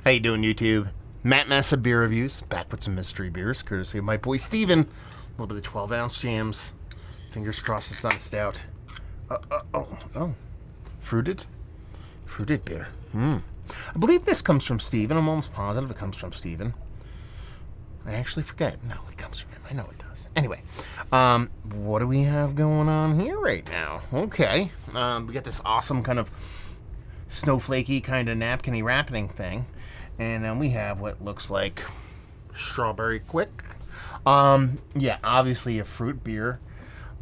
How you doing, YouTube? Matt Massa Beer Reviews, back with some mystery beers, courtesy of my boy Steven. A little bit of 12-ounce jams. Fingers crossed it's not a stout. Oh. Fruited beer. I believe this comes from Steven. I'm almost positive it comes from Steven. I actually forget. No, it comes from him. I know it does. Anyway, what do we have going on here right now? Okay. We got this awesome kind of snowflakey kind of napkin-y wrapping thing. And then we have what looks like strawberry quick. Yeah, obviously a fruit beer.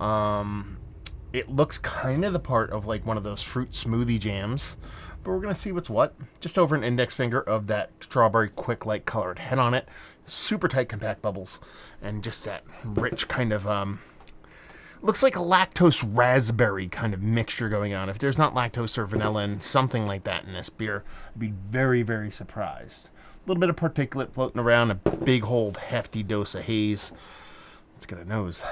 It looks kind of the part of like one of those fruit smoothie jams. But we're going to see what's what. Just over an index finger of that strawberry quick light colored head on it. Super tight compact bubbles. And just that rich kind of, looks like a lactose raspberry kind of mixture going on. If there's not lactose or vanilla and something like that in this beer, I'd be very, very surprised. A little bit of particulate floating around, a big old hefty dose of haze. Let's get a nose.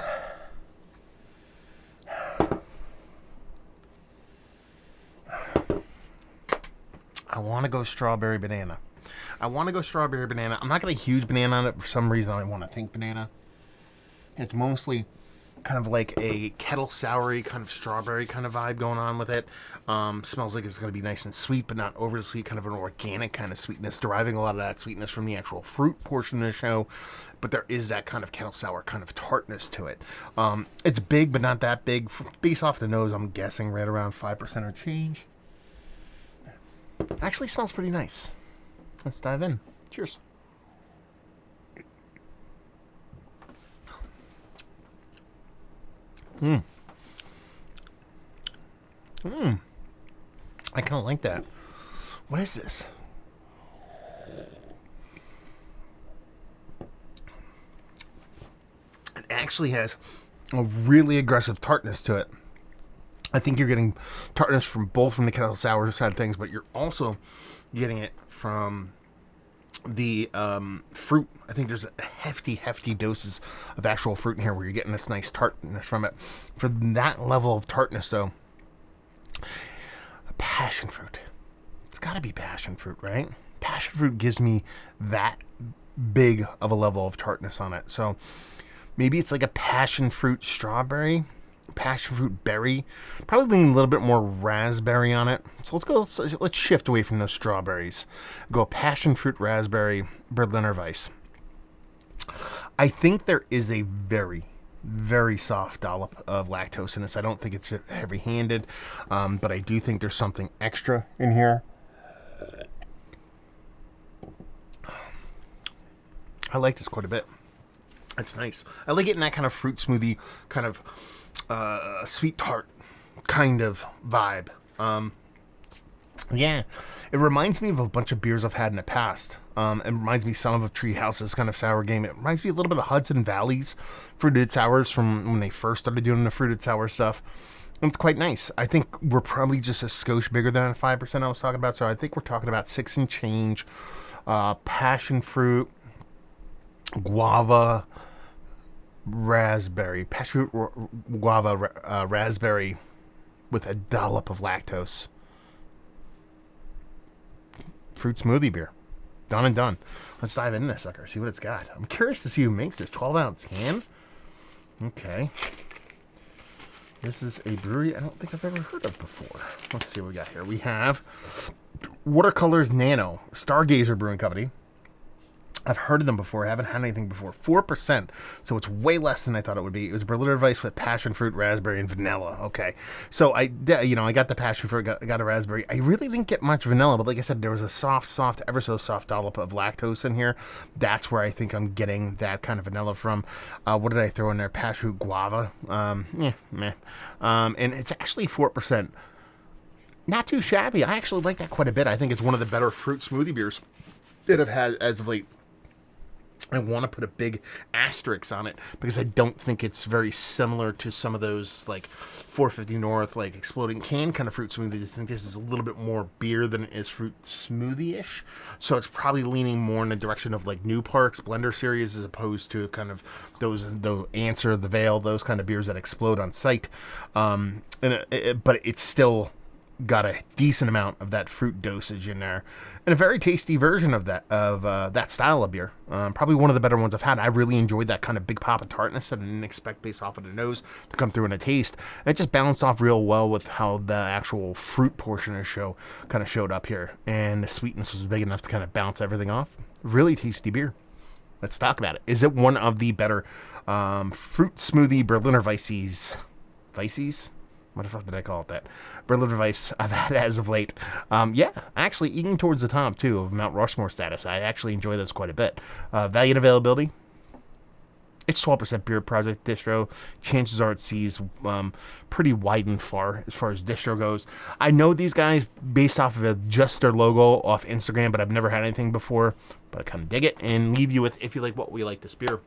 I want to go strawberry banana. I'm not got a huge banana on it. For some reason, I want to think banana. It's mostly kind of like a kettle soury kind of strawberry kind of vibe going on with it. Smells like it's going to be nice and sweet, but not overly sweet, kind of an organic kind of sweetness, deriving a lot of that sweetness from the actual fruit portion of the show. But there is that kind of kettle sour kind of tartness to it. It's big, but not that big. Based off the nose, I'm guessing right around 5% or change. Actually smells pretty nice. Let's dive in. Cheers. I kind of like that. What is this? It actually has a really aggressive tartness to it. I think you're getting tartness from the kettle sour side of things, but you're also getting it from the fruit. I think there's a hefty doses of actual fruit in here where you're getting this nice tartness from it. For that level of tartness, though, passion fruit. It's got to be passion fruit, right? Passion fruit gives me that big of a level of tartness on it. So maybe it's like a passion fruit strawberry, passion fruit berry, probably leaning a little bit more raspberry on it. So let's shift away from those strawberries. Go passion fruit raspberry Berliner Weiss. I think there is a very, very soft dollop of lactose in this. I don't think it's heavy-handed, but I do think there's something extra in here. I like this quite a bit. It's nice. I like it in that kind of fruit smoothie, kind of sweet tart kind of vibe. Yeah, it reminds me of a bunch of beers I've had in the past. It reminds me some of Treehouse's kind of sour game. It reminds me a little bit of Hudson Valley's fruited sours from when they first started doing the fruited sour stuff. And it's quite nice. I think we're probably just a skosh bigger than the 5% I was talking about. So I think we're talking about 6 and change. Passion fruit, guava, raspberry, passion fruit, guava, raspberry with a dollop of lactose. Fruit smoothie beer. Done and done. Let's dive into this sucker, see what it's got. I'm curious to see who makes this 12-ounce can. Okay. This is a brewery I don't think I've ever heard of before. Let's see what we got here. We have Watercolors Nano, Stargazer Brewing Company. I've heard of them before. I haven't had anything before. 4%, so it's way less than I thought it would be. It was Berliner Weiss with passion fruit, raspberry, and vanilla. Okay, so I got the passion fruit, got a raspberry. I really didn't get much vanilla, but like I said, there was a soft, ever so soft dollop of lactose in here. That's where I think I'm getting that kind of vanilla from. What did I throw in there? Passion fruit, guava. And it's actually 4%. Not too shabby. I actually like that quite a bit. I think it's one of the better fruit smoothie beers that I've had as of late. I want to put a big asterisk on it because I don't think it's very similar to some of those like 450 North, like exploding can kind of fruit smoothies. I think this is a little bit more beer than it is fruit smoothie-ish. So it's probably leaning more in the direction of like New Park's Blender series as opposed to kind of the Answer, the Veil, those kind of beers that explode on sight. But it's still got a decent amount of that fruit dosage in there, and a very tasty version of that style of beer. Probably one of the better ones I've had. I really enjoyed that kind of big pop of tartness that I didn't expect based off of the nose to come through in a taste. And it just balanced off real well with how the actual fruit portion of the show kind of showed up here, and the sweetness was big enough to kind of bounce everything off. Really tasty beer. Let's talk about it. Is it one of the better fruit smoothie Berliner Weisses? Weisses? What the fuck did I call it that? Berliner Weiss I've had as of late. Yeah, actually eating towards the top, too, of Mount Rushmore status. I actually enjoy this quite a bit. Value and availability. It's 12% beer project distro. Chances are it sees pretty wide and far as distro goes. I know these guys based off of just their logo off Instagram, but I've never had anything before. But I kind of dig it, and leave you with, if you like what we like this beer,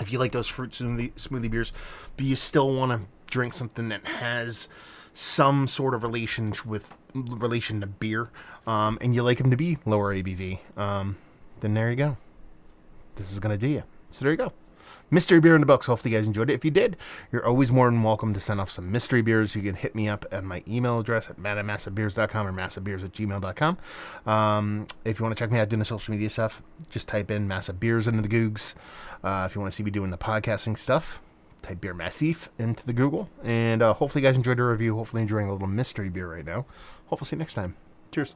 if you like those fruit smoothie beers, but you still want to drink something that has some sort of relation to beer, and you like them to be lower ABV, then there you go. This is going to do you. So there you go. Mystery beer in the books. Hopefully you guys enjoyed it. If you did, you're always more than welcome to send off some mystery beers. You can hit me up at my email address at matt@massivebeers.com or massivebeers@gmail.com. If you want to check me out doing the social media stuff, just type in Massive Beers into the Googs. If you want to see me doing the podcasting stuff, type Beer Massif into the Google. And hopefully you guys enjoyed the review. Hopefully enjoying a little mystery beer right now. Hopefully see you next time. Cheers.